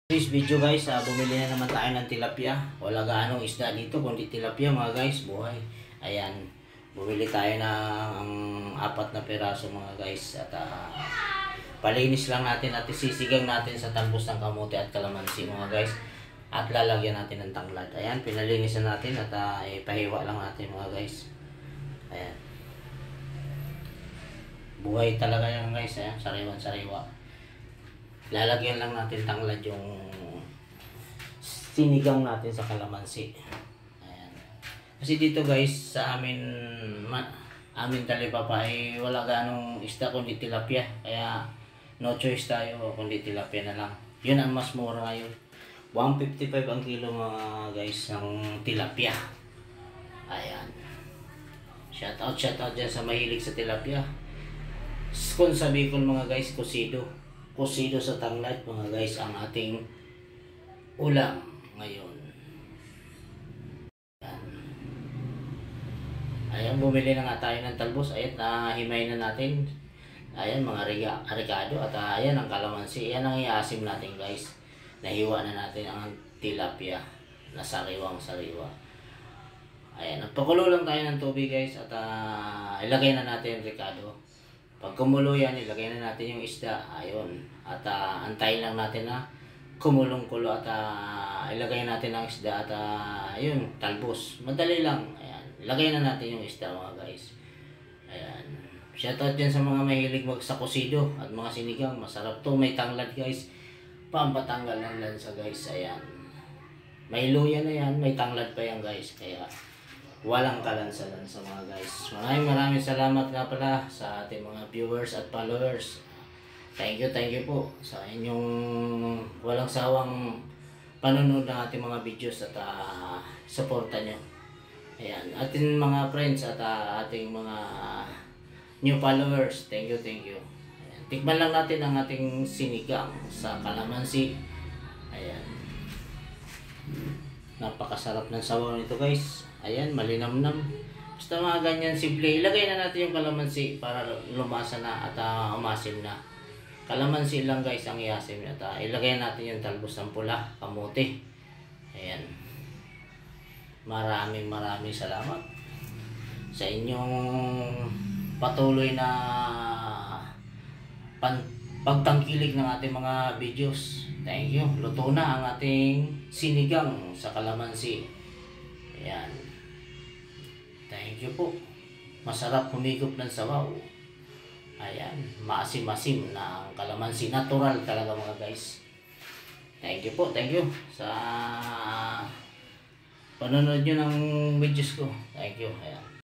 This video guys, bumili na naman tayo ng tilapia. Wala gaanong isda dito kundi tilapia mga guys, buhay. Ayan, bumili tayo ng 4 na piraso mga guys. At palinis lang natin at sisigang natin sa talbos ng kamote at kalamansi mga guys. At lalagyan natin ng tanglad. Ayan, pinalinis na natin at ipahiwa lang natin mga guys. Ayan. Buhay talaga yan guys, ayan, sariwan-sariwa. Lalagyan lang natin tanglad yung sinigang natin sa kalamansi. Ayan. Kasi dito guys, sa amin talipapa ay wala ganong isda kundi tilapia. Kaya no choice tayo kundi tilapia na lang. Yun ang mas mura ngayon. 155 ang kilo mga guys ng tilapia. Ayan. Shout out dyan sa mahilig sa tilapia. Kung sabi ko mga guys, kusido sa tanglad mga guys ang ating ulam ngayon. Ayan, bumili na nga tayo ng talbos. Ayan, himay na natin. Ayan, mga arigado at ayan ang kalamansi. Ayan ang iasim natin guys. Nahiwa na natin ang tilapia na sariwang-sariwa. Ayan, nagpakulo lang tayo ng tubig guys at ilagay na natin yung ricado. Pag kumulo yan, ilagay na natin yung isda. Ayun. At antayin lang natin na kumulong-kulo at ilagay natin ang isda at ayun, talbos. Madali lang. Ayan. Ilagay na natin yung isda mga guys. Ayan. Shoutout dyan sa mga mahilig magsakusido at mga sinigang. Masarap to. May tanglad guys. Pampatanggal ng lansa guys. Ayan. May luya na yan. May tanglad pa yan guys. Kaya walang kalansa-lansa mga guys. Maraming salamat nga pala sa ating mga viewers at followers. Thank you po sa inyong walang sawang panonood ng ating mga videos at suporta nyo. Ayan, ating mga friends at ating mga new followers. Thank you. Ayan, tikman lang natin ang ating sinigang sa kalamansi. Ayan. Napakasarap ng sabaw nito guys. Ayan, malinamnam. Basta mga ganyan simple. Ilagay na natin yung kalamansi para lumasa na at umasim na. Kalamansi lang guys ang iasim at ilagay natin yung talbos ng pula, kamote. Ayan. Maraming salamat sa inyong patuloy na pagtangkilik ng ating mga videos. Thank you. Luto na ang ating sinigang sa kalamansi. Ayan. Thank you po. Masarap humigop ng sabaw. Ayan. Maasim-asim na ang kalamansi. Natural talaga mga guys. Thank you po. Thank you sa panonood nyo ng videos ko. Thank you. Ayan.